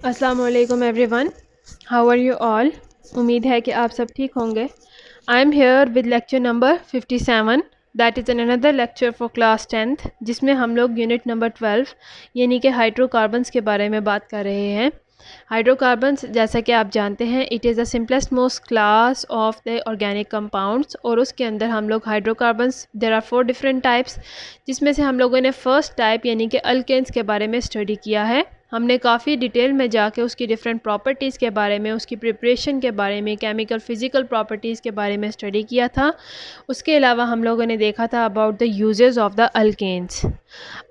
अस्सलाम वालेकुम everyone, how are you all. उम्मीद है कि आप सब ठीक होंगे। I am here with lecture number 57 that is an another lecture for class 10th, जिसमें हम लोग यूनिट नंबर 12 यानी कि हाइड्रोकार्बन्स के बारे में बात कर रहे हैं। हाइड्रोकार्बन्स, जैसा कि आप जानते हैं, it is the simplest most class of the organic compounds, और उसके अंदर हम लोग hydrocarbons there are 4 different types, जिसमें से हम लोगों ने फर्स्ट टाइप यानी कि अल्केन्स के बारे में स्टडी किया है। हमने काफ़ी डिटेल में जाके उसकी डिफरेंट प्रॉपर्टीज़ के बारे में, उसकी प्रिपरेशन के बारे में, केमिकल फिज़िकल प्रॉपर्टीज़ के बारे में स्टडी किया था। उसके अलावा हम लोगों ने देखा था about the uses of the alkanes.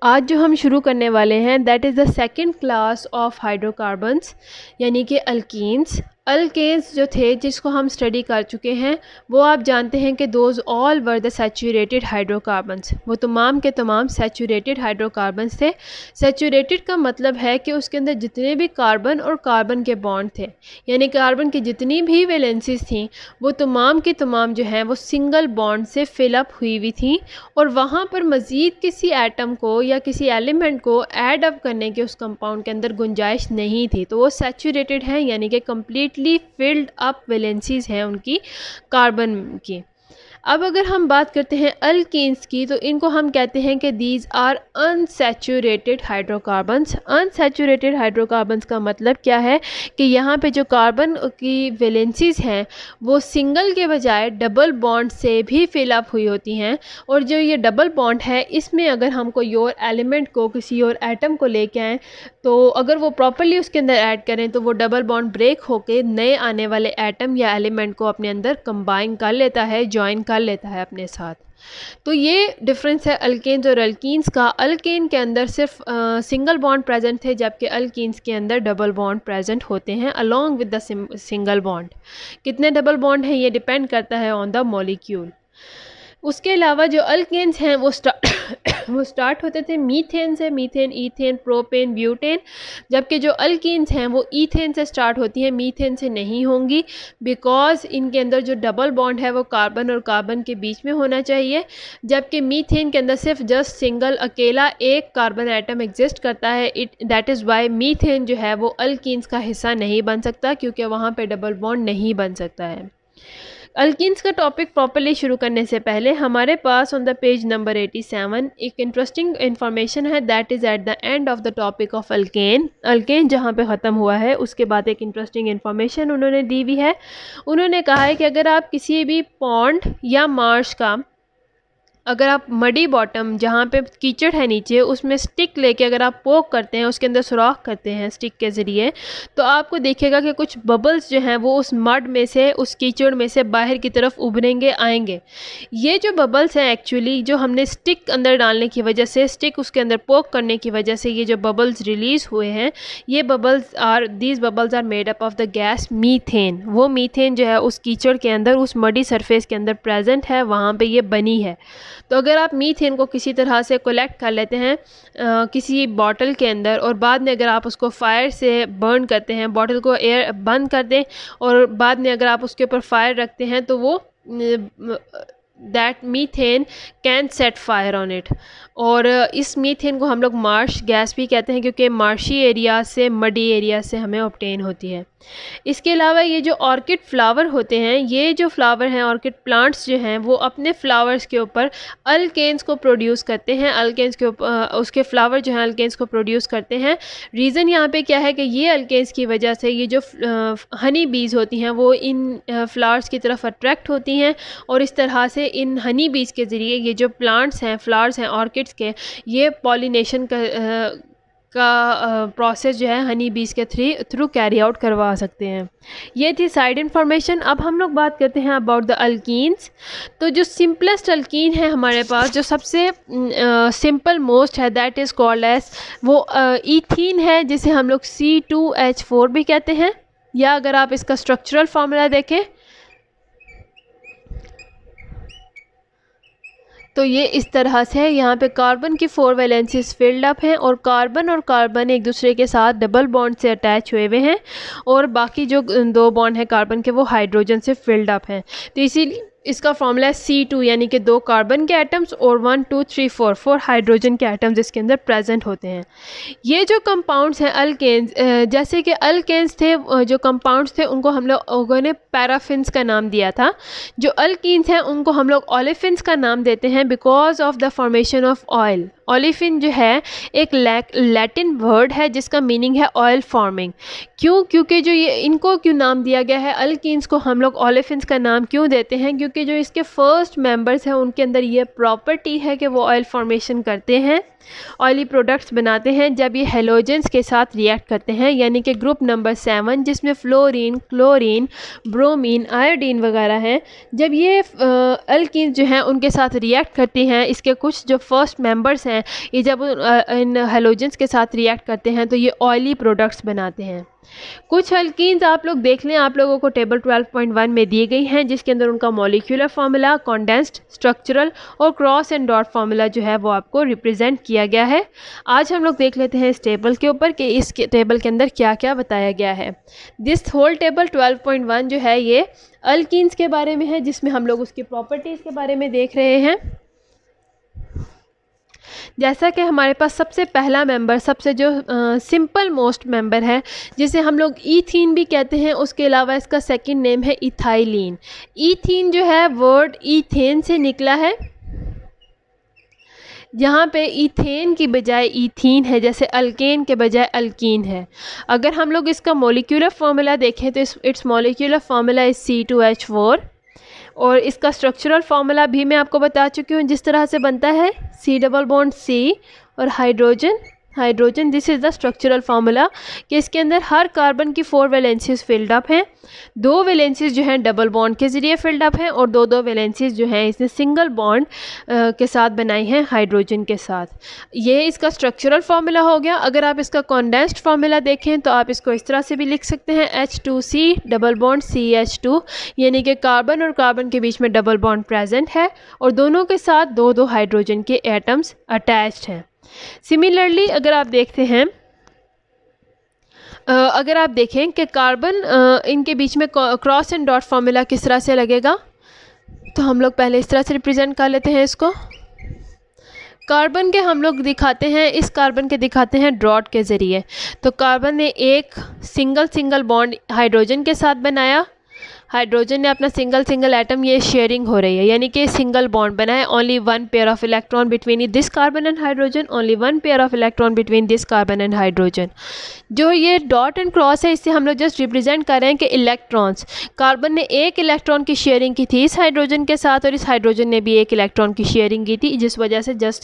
आज जो हम शुरू करने वाले हैं that is the second class of hydrocarbons यानी कि अल्कीन्स। अल्केन्स जो थे जिसको हम स्टडी कर चुके हैं, वो आप जानते हैं कि those all were the saturated hydrocarbons. वो तमाम के तमाम सैचुरेटेड हाइड्रोकार्बन्स थे। सैचुरेटेड का मतलब है कि उसके अंदर जितने भी कार्बन और कार्बन के बॉन्ड थे, यानी कार्बन की जितनी भी वैलेंसीज थी, वो तमाम की तमाम जो हैं वो सिंगल बॉन्ड से फिलअप हुई हुई थी, और वहाँ पर मज़ीद किसी एटम को या किसी एलिमेंट को ऐड अप करने के उस कंपाउंड के अंदर गुंजाइश नहीं थी। तो वो सैचुरेटेड हैं, यानी कि कम्प्लीटली फिल्ड अप वैलेंसीज हैं उनकी कार्बन की। अब अगर हम बात करते हैं अल्कीन्स की, तो इनको हम कहते हैं कि these are unsaturated hydrocarbons. Unsaturated hydrocarbons का मतलब क्या है कि यहाँ पे जो कार्बन की वैलेंसीज हैं वो सिंगल के बजाय डबल बॉन्ड से भी फिल अप हुई होती हैं, और जो ये डबल बॉन्ड है इसमें अगर हम कोई और एलिमेंट को, किसी और एटम को लेके आएँ, तो अगर वो प्रॉपरली उसके अंदर ऐड करें तो वो डबल बॉन्ड ब्रेक होकर नए आने वाले एटम या एलिमेंट को अपने अंदर कंबाइन कर लेता है, जॉइन कर लेता है अपने साथ। तो ये डिफरेंस है अल्केन्स और अल्कीन्स का। अल्केन के अंदर सिर्फ सिंगल बॉन्ड प्रेजेंट थे, जबकि अल्कीन्स के अंदर डबल बॉन्ड प्रेजेंट होते हैं along with the single bond. कितने डबल बॉन्ड हैं ये डिपेंड करता है ऑन द मॉलिक्यूल। उसके अलावा जो अल्केन्स हैं वो स्टार्ट होते थे मीथेन से, मीथेन, ईथेन, प्रोपेन, ब्यूटेन, जबकि जो अल्कीन्स हैं वो ईथेन से स्टार्ट होती हैं, मीथेन से नहीं होंगी, बिकॉज इनके अंदर जो डबल बॉन्ड है वो कार्बन और कार्बन के बीच में होना चाहिए, जबकि मीथेन के अंदर सिर्फ जस्ट सिंगल अकेला एक कार्बन एटम एग्जिस्ट करता है। दैट इज़ वाई मीथेन जो है वो अल्कीन्स का हिस्सा नहीं बन सकता, क्योंकि वहाँ पे डबल बॉन्ड नहीं बन सकता है। अल्कीन्स का टॉपिक प्रॉपरली शुरू करने से पहले हमारे pass on the page number 87 एक इंटरेस्टिंग इन्फॉर्मेशन है, that is at the end of the topic of alkane. Alkane जहाँ पे ख़त्म हुआ है उसके बाद एक इंटरेस्टिंग इन्फॉर्मेशन उन्होंने दी हुई है। उन्होंने कहा है कि अगर आप किसी भी पॉन्ड या मार्श का, अगर आप मडी बॉटम जहाँ पे कीचड़ है नीचे, उसमें स्टिक लेके अगर आप पोक करते हैं, उसके अंदर सुराख करते हैं स्टिक के ज़रिए, तो आपको देखिएगा कि कुछ बबल्स जो हैं वो उस मड में से, उस कीचड़ में से बाहर की तरफ उभरेंगे, आएंगे। ये जो बबल्स हैं एक्चुअली जो हमने स्टिक अंदर डालने की वजह से, स्टिक उसके अंदर पोक करने की वजह से ये जो बबल्स रिलीज़ हुए हैं, ये these bubbles are made up of the gas methane. वो मीथेन जो है उस कीचड़ के अंदर, उस मडी सरफेस के अंदर प्रेजेंट है, वहाँ पे ये बनी है। तो अगर आप मीथेन को किसी तरह से कलेक्ट कर लेते हैं किसी बॉटल के अंदर, और बाद में अगर आप उसको फायर से बर्न करते हैं, बॉटल को एयर बंद कर दें और बाद में अगर आप उसके ऊपर फायर रखते हैं, तो वो that methane can set fire on it. और इस मीथेन को हम लोग मार्श गैस भी कहते हैं, क्योंकि मार्शी एरिया से, मडी एरिया से हमें ऑब्टेन होती है। इसके अलावा ये जो ऑर्किड फ्लावर होते हैं, ये जो फ्लावर हैं, ऑर्किड प्लांट्स जो हैं, वो अपने फ्लावर्स के ऊपर अल्केन्स को प्रोड्यूस करते हैं। अल्केन्स के ऊपर उसके फ्लावर जो हैं अल्केन्स को प्रोड्यूस करते हैं। रीज़न यहाँ पे क्या है कि ये अल्केन्स की वजह से ये जो हनी बीज होती हैं वो इन फ्लावर्स की तरफ अट्रैक्ट होती हैं, और इस तरह से इन हनी बीज के ज़रिए ये जो प्लांट्स हैं, फ्लावर्स हैं ऑर्किड्स के, ये पॉलिनेशन का प्रोसेस जो है हनी बीज के थ्रू कैरी आउट करवा सकते हैं। ये थी साइड इन्फॉर्मेशन। अब हम लोग बात करते हैं अबाउट द अल्कीन्स। तो जो सिंपलेस्ट अल्कीन है हमारे पास, जो सबसे सिंपल मोस्ट है, दैट इज़ कॉल्ड एज, वो ईथीन है, जिसे हम लोग C2H4 भी कहते हैं, या अगर आप इसका स्ट्रक्चरल फार्मूला देखें तो ये इस तरह से है। यहाँ पे कार्बन की 4 वैलेंसीज फिल्ड अप हैं, और कार्बन एक दूसरे के साथ डबल बॉन्ड से अटैच हुए हुए हैं, और बाकी जो 2 बॉन्ड हैं कार्बन के वो हाइड्रोजन से फिल्ड अप हैं। तो इसीलिए इसका फॉर्मूला है C2 यानी कि 2 कार्बन के एटम्स और 1 2 3 4 हाइड्रोजन के एटम्स इसके अंदर प्रेजेंट होते हैं। ये जो कंपाउंड्स हैं अल्केन्स, जैसे कि अल्केन्स थे, जो कंपाउंड्स थे उनको हम लोगों ने पैराफिन्स का नाम दिया था। जो अल्कीन्स हैं उनको हम लोग ओलेफिन्स का नाम देते हैं because of the formation of oil. Olefin जो है एक लैटिन वर्ड है जिसका मीनिंग है ऑयल फॉर्मिंग। क्यों? क्योंकि जो ये इनको क्यों नाम दिया गया है, अल्कीन्स को हम लोग ओलेफिन्स का नाम क्यों देते हैं? क्योंकि जो इसके फर्स्ट मेंबर्स हैं उनके अंदर ये प्रॉपर्टी है कि वो ऑयल फॉर्मेशन करते हैं, ऑयली प्रोडक्ट्स बनाते हैं जब ये हेलोजेंस के साथ रिएक्ट करते हैं, यानी कि ग्रुप नंबर 7 जिसमें फ्लोरीन, क्लोरीन, ब्रोमीन, आयोडीन वगैरह हैं। जब ये अल्कीन्स जो हैं उनके साथ रिएक्ट करती हैं, इसके कुछ जो फर्स्ट मेंबर्स हैं ये जब इन हेलोजेंस के साथ रिएक्ट करते हैं तो ये ऑयली प्रोडक्ट्स बनाते हैं। कुछ अल्कीन्स आप लोग देख लें, आप लोगों को टेबल 12.1 में दी गई हैं जिसके अंदर उनका मॉलिक्यूलर फार्मूला, कॉन्डेंस्ड, स्ट्रक्चरल और क्रॉस एंड डॉट फार्मूला जो है वो आपको रिप्रेजेंट किया गया है। आज हम लोग देख लेते हैं इस टेबल के ऊपर कि इस टेबल के अंदर क्या क्या बताया गया है। दिस होल टेबल 12.1 जो है ये अल्कीन्स के बारे में है जिसमें हम लोग उसकी प्रॉपर्टीज़ के बारे में देख रहे हैं। जैसा कि हमारे पास सबसे पहला मेंबर, सबसे जो सिंपल मोस्ट मेंबर है जिसे हम लोग ईथीन भी कहते हैं, उसके अलावा इसका सेकंड नेम है इथाइलिन। ईथीन जो है वर्ड ईथेन से निकला है, जहाँ पे ईथेन की बजाय ईथीन है, जैसे अल्केन के बजाय अल्कीन है। अगर हम लोग इसका मॉलिक्यूलर फार्मूला देखें तो it's molecular formula is C2H4 और इसका स्ट्रक्चरल फार्मूला भी मैं आपको बता चुकी हूँ जिस तरह से बनता है C+C और hydrogen this is the structural formula कि इसके अंदर हर कार्बन की 4 वैलेंसीज फिल्ड अप हैं, 2 वैलेंसीज जो हैं डबल बॉन्ड के ज़रिए फिल्ड अप हैं और 2 वैलेंसीज जो हैं इसने सिंगल बॉन्ड के साथ बनाई हैं हाइड्रोजन के साथ। ये इसका स्ट्रक्चरल फार्मूला हो गया। अगर आप इसका कॉन्डेंस्ड फार्मूला देखें तो आप इसको इस तरह से भी लिख सकते हैं H2C डबल बॉन्ड CH2, यानी कि कार्बन और कार्बन के बीच में डबल बॉन्ड प्रेजेंट है और दोनों के साथ 2 हाइड्रोजन के एटम्स अटैच्ड हैं। सिमिलरली अगर आप देखते हैं, अगर आप देखें कि कार्बन इनके बीच में क्रॉस एंड डॉट फार्मूला किस तरह से लगेगा, तो हम लोग पहले इस तरह से रिप्रेजेंट कर लेते हैं इसको। कार्बन के हम लोग दिखाते हैं, इस कार्बन के दिखाते हैं डॉट के ज़रिए। तो कार्बन ने एक सिंगल बॉन्ड हाइड्रोजन के साथ बनाया, हाइड्रोजन ने अपना सिंगल एटम, ये शेयरिंग हो रही है यानी कि सिंगल बॉन्ड बना है। Only 1 pair of electron between this carbon and hydrogen, only 1 pair of electron between this carbon and hydrogen. जो ये डॉट एंड क्रॉस है इससे हम लोग जस्ट रिप्रेजेंट कर रहे हैं कि इलेक्ट्रॉन्स, कार्बन ने एक इलेक्ट्रॉन की शेयरिंग की थी इस हाइड्रोजन के साथ और इस हाइड्रोजन ने भी एक इलेक्ट्रॉन की शेयरिंग की थी, जिस वजह से जस्ट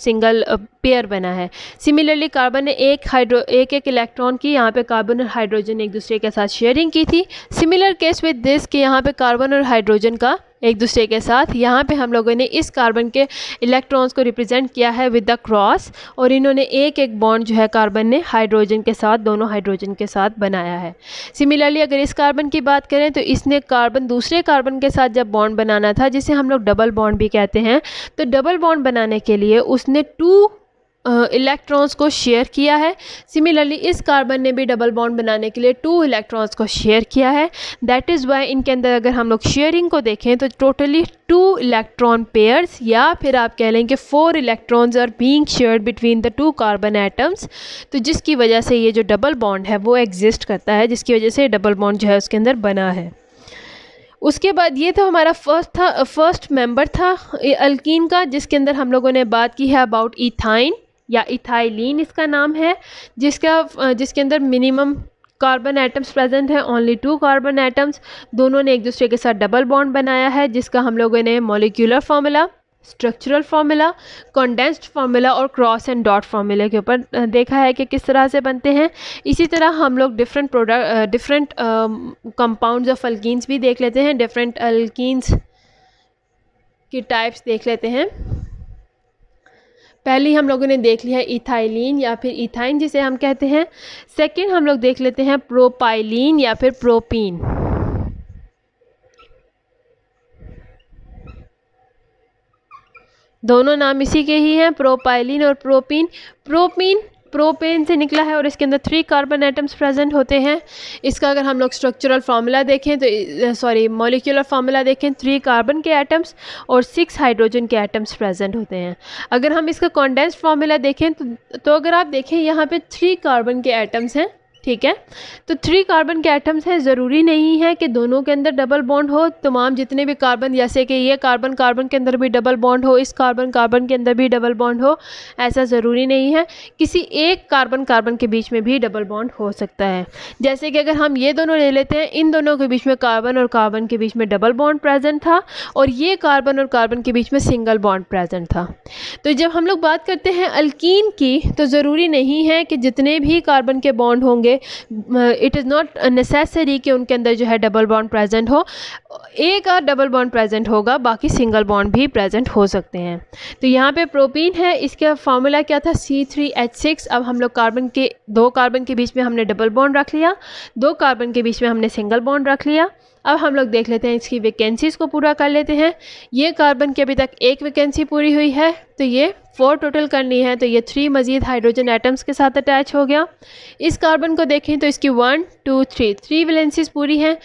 सिंगल पेयर बना है। सिमिलरली कार्बन ने एक इलेक्ट्रॉन की, यहाँ पे कार्बन और हाइड्रोजन एक दूसरे के साथ शेयरिंग की थी। सिमिलर केस विद दिस कि यहाँ पे कार्बन और हाइड्रोजन का एक दूसरे के साथ, यहाँ पे हम लोगों ने इस कार्बन के इलेक्ट्रॉन्स को रिप्रेजेंट किया है विद द क्रॉस और इन्होंने एक बॉन्ड जो है कार्बन ने हाइड्रोजन के साथ, दोनों हाइड्रोजन के साथ बनाया है। सिमिलरली अगर इस कार्बन की बात करें तो इसने कार्बन दूसरे कार्बन के साथ जब बॉन्ड बनाना था, जिसे हम लोग डबल बॉन्ड भी कहते हैं, तो डबल बॉन्ड बनाने के लिए उसने 2 इलेक्ट्रॉन्स को शेयर किया है। सिमिलरली इस कार्बन ने भी डबल बॉन्ड बनाने के लिए 2 इलेक्ट्रॉन्स को शेयर किया है। दैट इज़ वाई इनके अंदर अगर हम लोग शेयरिंग को देखें तो टोटली 2 इलेक्ट्रॉन पेयर्स या फिर आप कह लें कि 4 electrons are being shared between the 2 carbon atoms, तो जिसकी वजह से ये जो डबल बॉन्ड है वो एग्जिस्ट करता है, जिसकी वजह से डबल बॉन्ड जो है उसके अंदर बना है। उसके बाद ये तो हमारा फर्स्ट मेंबर था अल्कीन का, जिसके अंदर हम लोगों ने बात की है अबाउट इथाइन या इथाइलिन इसका नाम है, जिसके अंदर मिनिमम कार्बन एटम्स प्रेजेंट है, ओनली 2 कार्बन एटम्स। दोनों ने एक दूसरे के साथ डबल बॉन्ड बनाया है, जिसका हम लोगों ने molecular formula, structural formula, condensed formula और क्रॉस एंड डॉट फार्मूला के ऊपर देखा है कि किस तरह से बनते हैं। इसी तरह हम लोग डिफरेंट कंपाउंड्स ऑफ अल्कीन्स भी देख लेते हैं, डिफरेंट अल्कीन्स की टाइप्स देख लेते हैं। पहली हम लोगों ने देख लिया है इथाइलिन या फिर इथाइन जिसे हम कहते हैं। सेकंड हम लोग देख लेते हैं प्रोपाइलिन या फिर प्रोपीन। दोनों नाम इसी के ही हैं, प्रोपाइलिन और प्रोपीन। प्रोपीन प्रोपेन से निकला है और इसके अंदर 3 कार्बन एटम्स प्रेजेंट होते हैं। इसका अगर हम लोग स्ट्रक्चरल फार्मूला देखें तो मॉलिक्यूलर फार्मूला देखें, 3 कार्बन के एटम्स और 6 हाइड्रोजन के एटम्स प्रेजेंट होते हैं। अगर हम इसका कंडेंस्ड फार्मूला देखें तो अगर आप देखें यहाँ पे 3 कार्बन के एटम्स हैं, ठीक है। तो 3 कार्बन के एटम्स हैं, ज़रूरी नहीं है कि दोनों के अंदर डबल बॉन्ड हो। तमाम जितने भी कार्बन, जैसे कि ये कार्बन कार्बन के अंदर भी डबल बॉन्ड हो, इस कार्बन कार्बन के अंदर भी डबल बॉन्ड हो, ऐसा ज़रूरी नहीं है। किसी एक कार्बन कार्बन के बीच में भी डबल बॉन्ड हो सकता है। जैसे कि अगर हम ये दोनों ले लेते हैं, इन दोनों के बीच में कार्बन और कार्बन के बीच में डबल बॉन्ड प्रेजेंट था और ये कार्बन और कार्बन के बीच में सिंगल बॉन्ड प्रेजेंट था। तो जब हम लोग बात करते हैं अल्कीन की, तो ज़रूरी नहीं है कि जितने भी कार्बन के बॉन्ड होंगे, इट इज़ नॉट नेसेसरी कि उनके अंदर जो है डबल बॉन्ड प्रेजेंट हो। एक और डबल बॉन्ड प्रेजेंट होगा, बाकी सिंगल बॉन्ड भी प्रेजेंट हो सकते हैं। तो यहाँ पे प्रोपीन है, इसका फार्मूला क्या था, C3H6। अब हम लोग दो कार्बन के बीच में हमने डबल बॉन्ड रख लिया, 2 कार्बन के बीच में हमने सिंगल बॉन्ड रख लिया। अब हम लोग देख लेते हैं, इसकी वैकेंसीज़ को पूरा कर लेते हैं। ये कार्बन की अभी तक 1 वैकेंसी पूरी हुई है, तो ये 4 टोटल करनी है, तो ये 3 मज़ीद हाइड्रोजन एटम्स के साथ अटैच हो गया। इस कार्बन को देखें तो इसकी 1 2 3 वैलेंसीज़ पूरी हैं।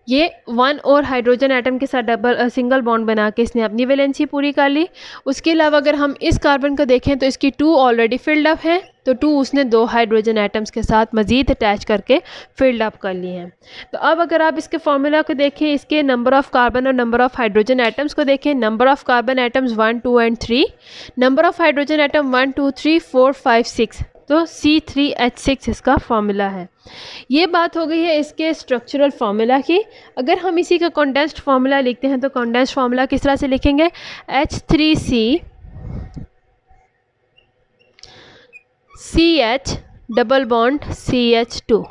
ये 1 और हाइड्रोजन एटम के साथ सिंगल बॉन्ड बना के इसने अपनी वैलेंसी पूरी कर ली। उसके अलावा अगर हम इस कार्बन को देखें तो इसकी 2 ऑलरेडी फिल्ड अप है, तो 2 उसने 2 हाइड्रोजन एटम्स के साथ मज़ीद अटैच करके फिल्ड अप कर ली हैं। तो अब अगर आप इसके फार्मूला को देखें, इसके नंबर ऑफ़ कार्बन और नंबर ऑफ़ हाइड्रोजन एटम्स को देखें, number of carbon atoms 1 2 and 3, number of hydrogen atom 1 2 3 4 5 6, तो C3H6 इसका फार्मूला है। ये बात हो गई है इसके स्ट्रक्चरल फार्मूला की। अगर हम इसी का कंडेंस्ड फार्मूला लिखते हैं तो कंडेंस्ड फार्मूला किस तरह से लिखेंगे, H3CCH डबल बॉन्ड CH2।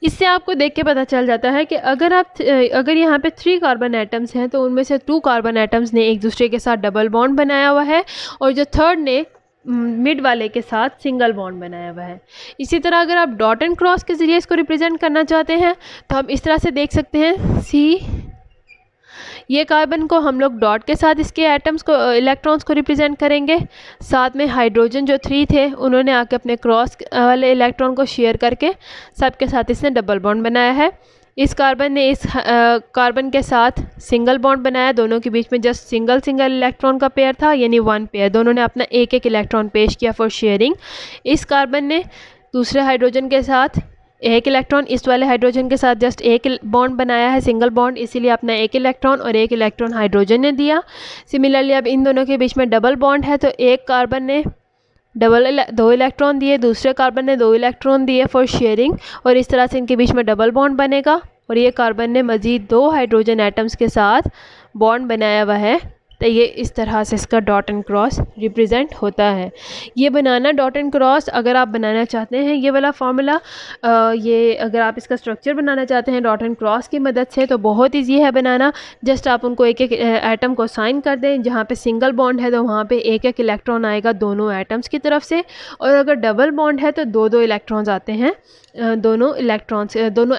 इससे आपको देख के पता चल जाता है कि अगर यहाँ पे 3 कार्बन एटम्स हैं तो उनमें से 2 कार्बन एटम्स ने एक दूसरे के साथ डबल बॉन्ड बनाया हुआ है और जो थर्ड ने मिड वाले के साथ सिंगल बॉन्ड बनाया हुआ है। इसी तरह अगर आप डॉट एंड क्रॉस के ज़रिए इसको रिप्रेजेंट करना चाहते हैं तो हम इस तरह से देख सकते हैं, ये कार्बन को हम लोग डॉट के साथ इसके एटम्स को, इलेक्ट्रॉन्स को रिप्रेजेंट करेंगे। साथ में हाइड्रोजन जो 3 थे उन्होंने आके अपने क्रॉस वाले इलेक्ट्रॉन को शेयर करके सबके साथ इसने डबल बॉन्ड बनाया है। इस कार्बन ने इस कार्बन के साथ सिंगल बॉन्ड बनाया, दोनों के बीच में जस्ट सिंगल इलेक्ट्रॉन का पेयर था, यानी 1 पेयर। दोनों ने अपना एक इलेक्ट्रॉन पेश किया फॉर शेयरिंग। इस कार्बन ने दूसरे हाइड्रोजन के साथ एक इलेक्ट्रॉन, इस वाले हाइड्रोजन के साथ जस्ट एक बॉन्ड बनाया है, सिंगल बॉन्ड, इसीलिए अपना एक इलेक्ट्रॉन और एक इलेक्ट्रॉन हाइड्रोजन ने दिया। सिमिलरली अब इन दोनों के बीच में डबल बॉन्ड है, तो एक कार्बन ने 2 इलेक्ट्रॉन दिए, दूसरे कार्बन ने 2 इलेक्ट्रॉन दिए फॉर शेयरिंग, और इस तरह से इनके बीच में डबल बॉन्ड बनेगा। और ये कार्बन ने मज़ीद 2 हाइड्रोजन एटम्स के साथ बॉन्ड बनाया हुआ है। तो ये इस तरह से इसका डॉट एंड क्रॉस रिप्रेजेंट होता है। ये बनाना डॉट एंड क्रॉस अगर आप बनाना चाहते हैं, ये वाला फार्मूला, ये अगर आप इसका स्ट्रक्चर बनाना चाहते हैं डॉट एंड क्रॉस की मदद से, तो बहुत ईजी है बनाना। जस्ट आप उनको एक एटम को साइन कर दें, जहाँ पे सिंगल बॉन्ड है तो वहाँ पे एक इलेक्ट्रॉन आएगा दोनों एटम्स की तरफ से, और अगर डबल बॉन्ड है तो 2 इलेक्ट्रॉन्स आते हैं दोनों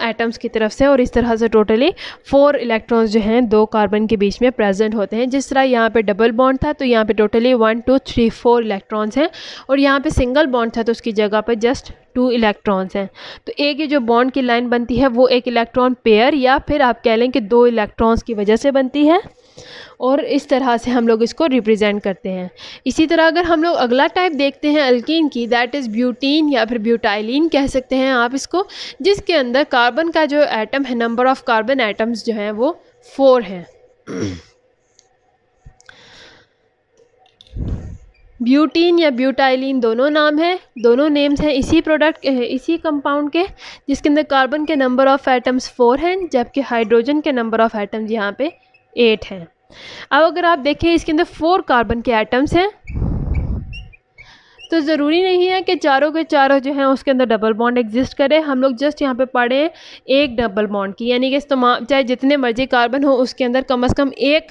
एटम्स की तरफ से, और इस तरह से टोटली 4 इलेक्ट्रॉन्स जो हैं 2 कार्बन के बीच में प्रेजेंट होते हैं। जिस तरह यहाँ पे डबल बॉन्ड था तो यहाँ पे टोटली 1 2 3 4 इलेक्ट्रॉन्स हैं, और यहाँ पे सिंगल बॉन्ड था तो उसकी जगह पर जस्ट 2 इलेक्ट्रॉन्स हैं। तो एक ये जो बॉन्ड की लाइन बनती है वो एक इलेक्ट्रॉन पेयर, या फिर आप कह लें कि 2 इलेक्ट्रॉन्स की वजह से बनती है, और इस तरह से हम लोग इसको रिप्रेजेंट करते हैं। इसी तरह अगर हम लोग अगला टाइप देखते हैं अल्कीन की, दैट इज़ ब्यूटीन या फिर ब्यूटाइलिन कह सकते हैं आप इसको, जिसके अंदर कार्बन का जो एटम है, नंबर ऑफ़ कार्बन एटम्स जो हैं वो 4 हैं। ब्यूटीन या ब्यूटाइलिन दोनों नाम हैं, दोनों नेम्स हैं इसी कंपाउंड के, जिसके अंदर कार्बन के नंबर ऑफ़ एटम्स 4 हैं, जबकि हाइड्रोजन के नंबर ऑफ़ एटम्स यहाँ पे 8 हैं। अब अगर आप देखें इसके अंदर 4 कार्बन के एटम्स हैं, तो ज़रूरी नहीं है कि चारों के चारों जो हैं उसके अंदर डबल बॉन्ड एग्जिस्ट करे। हम लोग जस्ट यहाँ पे पढ़ें एक डबल बॉन्ड की, यानी कि तमाम चाहे जितने मर्जी कार्बन हो उसके अंदर कम से कम एक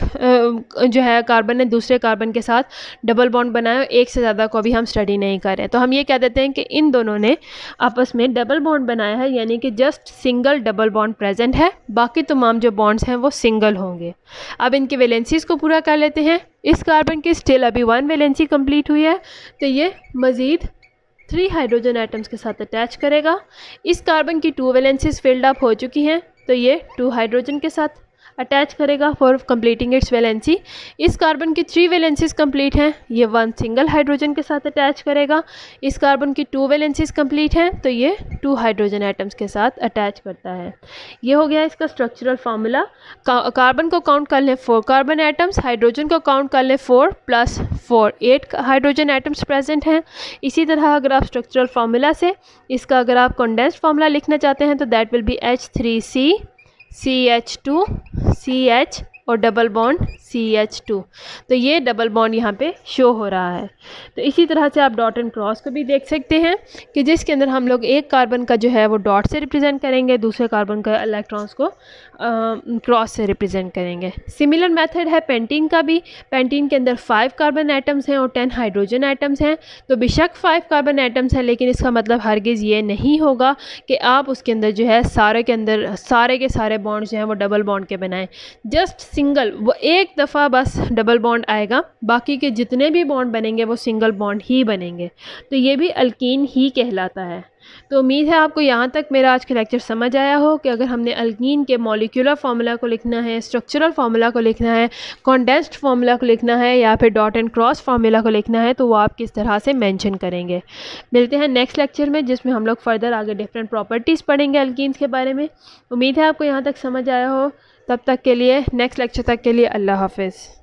जो है कार्बन ने दूसरे कार्बन के साथ डबल बॉन्ड बनाया, एक से ज़्यादा को भी हम स्टडी नहीं कर रहे। तो हम ये कह देते हैं कि इन दोनों ने आपस में डबल बॉन्ड बनाया है, यानी कि just single double bond present है, बाकी तमाम जो बॉन्ड्स हैं वो सिंगल होंगे। अब इनकी वैलेंसीज़ को पूरा कर लेते हैं। इस कार्बन की स्टिल अभी 1 वैलेंसी कंप्लीट हुई है, तो ये मज़ीद 3 हाइड्रोजन एटम्स के साथ अटैच करेगा। इस कार्बन की 2 वैलेंसीज फिल्ड अप हो चुकी हैं, तो ये 2 हाइड्रोजन के साथ अटैच करेगा फॉर कंप्लीटिंग इट्स वैलेंसी। इस कार्बन की 3 वैलेंसीज कंप्लीट हैं, ये 1 सिंगल हाइड्रोजन के साथ अटैच करेगा। इस कार्बन की 2 वैलेंसीज कंप्लीट हैं, तो ये 2 हाइड्रोजन एटम्स के साथ अटैच करता है। ये हो गया इसका स्ट्रक्चरल फार्मूला। कार्बन को काउंट कर लें 4 कार्बन एटम्स, हाइड्रोजन को काउंट कर लें 4 + 4 8 हाइड्रोजन एटम्स प्रेजेंट हैं। इसी तरह अगर आप स्ट्रक्चरल फार्मूला से इसका अगर आप कंडेंस्ड फार्मूला लिखना चाहते हैं तो that will be H3C CH2 CH और डबल बॉन्ड CH2। तो ये डबल बॉन्ड यहाँ पे शो हो रहा है। तो इसी तरह से आप डॉट एंड क्रॉस को भी देख सकते हैं कि जिसके अंदर हम लोग एक कार्बन का जो है वो डॉट से रिप्रेजेंट करेंगे, दूसरे कार्बन का इलेक्ट्रॉन्स को क्रॉस से रिप्रेजेंट करेंगे। सिमिलर मेथड है पेंटीन का भी। पेंटीन के अंदर 5 कार्बन एटम्स हैं और 10 हाइड्रोजन एटम्स हैं। तो बेशक 5 कार्बन एटम्स हैं, लेकिन इसका मतलब हरगिज़ ये नहीं होगा कि आप उसके अंदर जो है सारे के अंदर सारे के सारे बॉन्ड जो हैं वो डबल बॉन्ड के बनाएं। जस्ट सिंगल, वो एक दफ़ा बस डबल बॉन्ड आएगा, बाकी के जितने भी बॉन्ड बनेंगे वो सिंगल बॉन्ड ही बनेंगे। तो ये भी अल्कीन ही कहलाता है। तो उम्मीद है आपको यहाँ तक मेरा आज का लेक्चर समझ आया हो कि अगर हमने अल्कीन के मॉलिक्यूलर फार्मूला को लिखना है, स्ट्रक्चरल फार्मूला को लिखना है, कंडेंस्ड फार्मूला को लिखना है या फिर डॉट एंड क्रॉस फार्मूला को लिखना है तो वो आप किस तरह से मेंशन करेंगे। मिलते हैं नेक्स्ट लेक्चर में, जिसमें हम लोग फर्दर आगे डिफरेंट प्रॉपर्टीज़ पढ़ेंगे अल्कीन्स के बारे में। उम्मीद है आपको यहाँ तक समझ आया हो। तब तक के लिए, नेक्स्ट लेक्चर तक के लिए, अल्लाह हाफिज़।